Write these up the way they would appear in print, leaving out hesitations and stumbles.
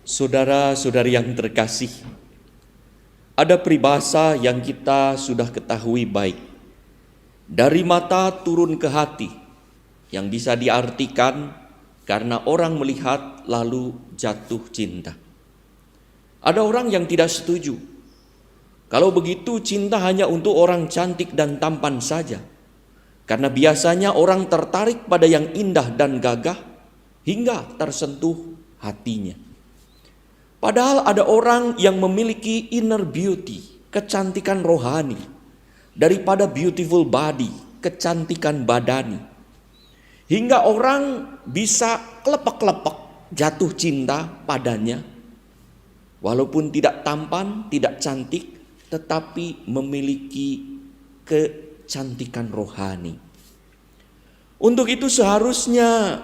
Saudara-saudari yang terkasih, ada peribahasa yang kita sudah ketahui baik. Dari mata turun ke hati, yang bisa diartikan karena orang melihat lalu jatuh cinta. Ada orang yang tidak setuju. Kalau begitu cinta hanya untuk orang cantik dan tampan saja. Karena biasanya orang tertarik pada yang indah dan gagah hingga tersentuh hatinya. Padahal ada orang yang memiliki inner beauty, kecantikan rohani, daripada beautiful body, kecantikan badani. Hingga orang bisa kelepek-kelepek jatuh cinta padanya. Walaupun tidak tampan, tidak cantik, tetapi memiliki kecantikan rohani. Untuk itu seharusnya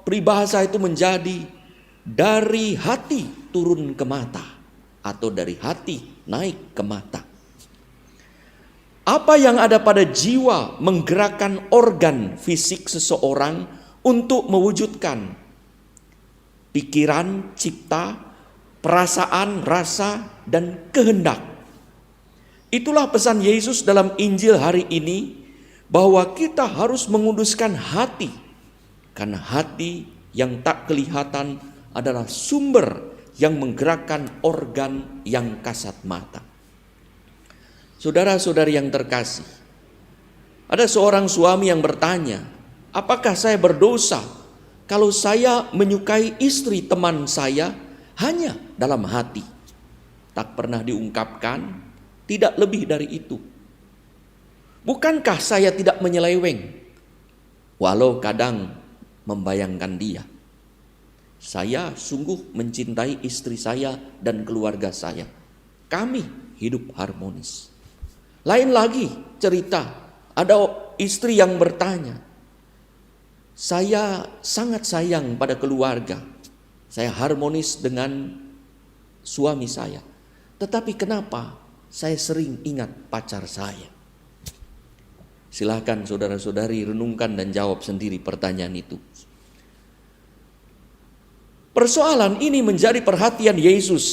peribahasa itu menjadi dari hati turun ke mata, atau dari hati naik ke mata. Apa yang ada pada jiwa menggerakkan organ fisik seseorang untuk mewujudkan pikiran, cipta, perasaan, rasa, dan kehendak. Itulah pesan Yesus dalam Injil hari ini, bahwa kita harus menguduskan hati, karena hati yang tak kelihatan adalah sumber yang menggerakkan organ yang kasat mata. Saudara-saudari yang terkasih, ada seorang suami yang bertanya, apakah saya berdosa kalau saya menyukai istri teman saya hanya dalam hati? Tak pernah diungkapkan, tidak lebih dari itu. Bukankah saya tidak menyeleweng, walau kadang membayangkan dia? Saya sungguh mencintai istri saya dan keluarga saya. Kami hidup harmonis. Lain lagi cerita, ada istri yang bertanya, saya sangat sayang pada keluarga. Saya harmonis dengan suami saya. Tetapi kenapa saya sering ingat pacar saya? Silakan saudara-saudari renungkan dan jawab sendiri pertanyaan itu. Persoalan ini menjadi perhatian Yesus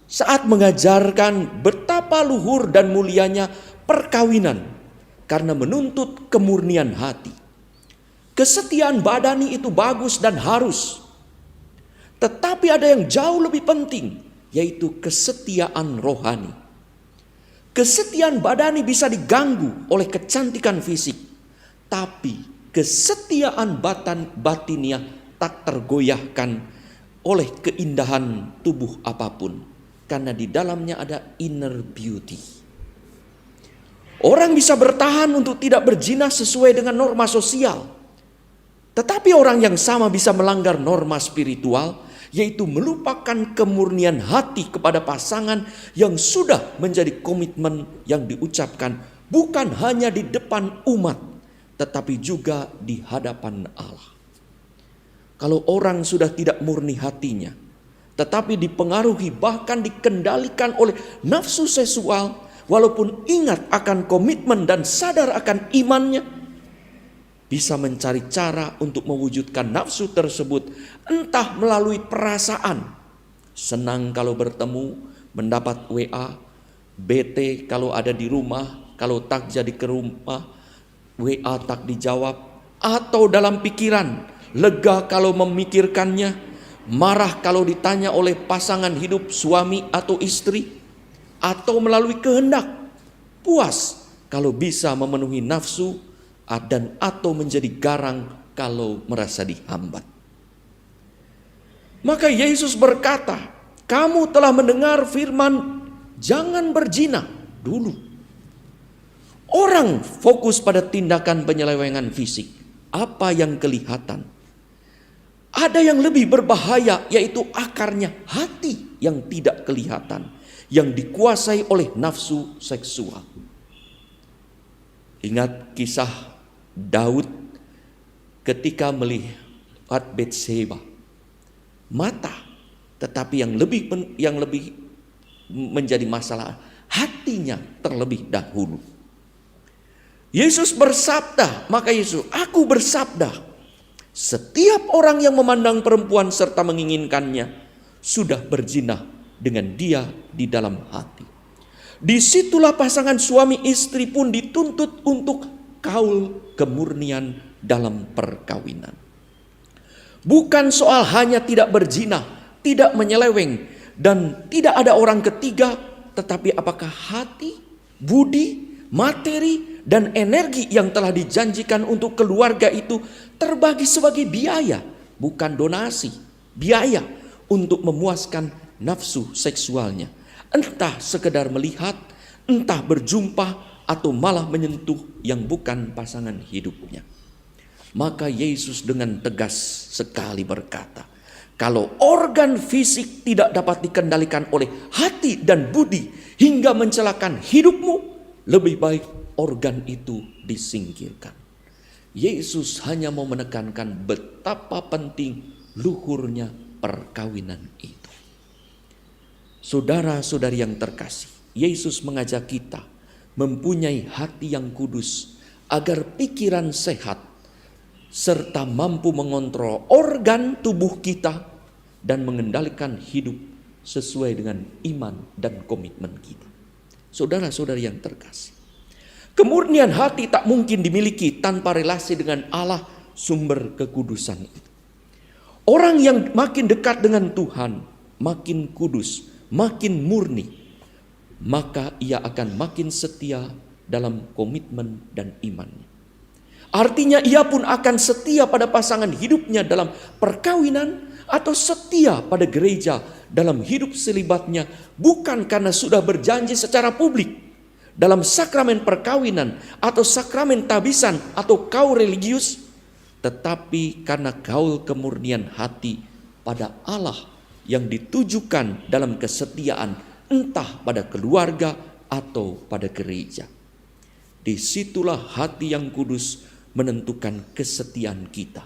saat mengajarkan betapa luhur dan mulianya perkawinan karena menuntut kemurnian hati. Kesetiaan badani itu bagus dan harus. Tetapi ada yang jauh lebih penting, yaitu kesetiaan rohani. Kesetiaan badani bisa diganggu oleh kecantikan fisik, tapi kesetiaan batiniah tak tergoyahkan oleh keindahan tubuh apapun, karena di dalamnya ada inner beauty. Orang bisa bertahan untuk tidak berzina sesuai dengan norma sosial, tetapi orang yang sama bisa melanggar norma spiritual, yaitu melupakan kemurnian hati kepada pasangan yang sudah menjadi komitmen yang diucapkan bukan hanya di depan umat, tetapi juga di hadapan Allah. Kalau orang sudah tidak murni hatinya, tetapi dipengaruhi bahkan dikendalikan oleh nafsu seksual, walaupun ingat akan komitmen dan sadar akan imannya, bisa mencari cara untuk mewujudkan nafsu tersebut, entah melalui perasaan. Senang kalau bertemu, mendapat WA, bete kalau ada di rumah, kalau tak jadi ke rumah, WA tak dijawab, atau dalam pikiran, lega kalau memikirkannya, marah kalau ditanya oleh pasangan hidup suami atau istri, atau melalui kehendak, puas kalau bisa memenuhi nafsu, dan atau menjadi garang kalau merasa dihambat. Maka Yesus berkata, kamu telah mendengar firman jangan berzina dulu. Orang fokus pada tindakan penyelewengan fisik, apa yang kelihatan. Ada yang lebih berbahaya, yaitu akarnya hati yang tidak kelihatan, yang dikuasai oleh nafsu seksual. Ingat kisah Daud ketika melihat Batseba. Mata, tetapi yang lebih menjadi masalah, hatinya terlebih dahulu. Yesus bersabda, maka Yesus, aku bersabda, setiap orang yang memandang perempuan serta menginginkannya sudah berzina dengan dia di dalam hati. Disitulah pasangan suami istri pun dituntut untuk kaul kemurnian dalam perkawinan. Bukan soal hanya tidak berzina, tidak menyeleweng, dan tidak ada orang ketiga, tetapi apakah hati, budi, materi, dan energi yang telah dijanjikan untuk keluarga itu terbagi sebagai biaya, bukan donasi, biaya untuk memuaskan nafsu seksualnya. Entah sekedar melihat, entah berjumpa, atau malah menyentuh yang bukan pasangan hidupnya. Maka Yesus dengan tegas sekali berkata, kalau organ fisik tidak dapat dikendalikan oleh hati dan budi hingga mencelakakan hidupmu, lebih baik organ itu disingkirkan. Yesus hanya mau menekankan betapa penting luhurnya perkawinan itu. Saudara-saudari yang terkasih, Yesus mengajak kita mempunyai hati yang kudus agar pikiran sehat serta mampu mengontrol organ tubuh kita dan mengendalikan hidup sesuai dengan iman dan komitmen kita. Saudara-saudari yang terkasih, kemurnian hati tak mungkin dimiliki tanpa relasi dengan Allah, sumber kekudusan itu. Orang yang makin dekat dengan Tuhan, makin kudus, makin murni, maka ia akan makin setia dalam komitmen dan imannya. Artinya ia pun akan setia pada pasangan hidupnya dalam perkawinan atau setia pada gereja dalam hidup selibatnya, bukan karena sudah berjanji secara publik dalam sakramen perkawinan atau sakramen tabisan atau kaul religius, tetapi karena kaul kemurnian hati pada Allah yang ditujukan dalam kesetiaan entah pada keluarga atau pada gereja. Disitulah hati yang kudus menentukan kesetiaan kita.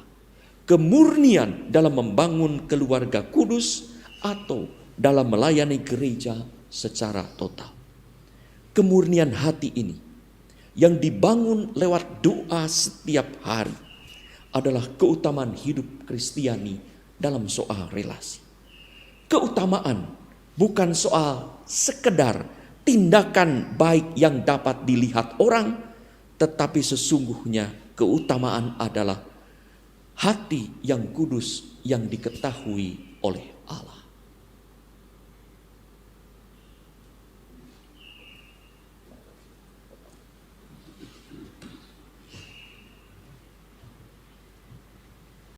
Kemurnian dalam membangun keluarga kudus atau dalam melayani gereja secara total. Kemurnian hati ini yang dibangun lewat doa setiap hari adalah keutamaan hidup Kristiani dalam soal relasi. Keutamaan bukan soal sekedar tindakan baik yang dapat dilihat orang, tetapi sesungguhnya keutamaan adalah hati yang kudus yang diketahui oleh Allah.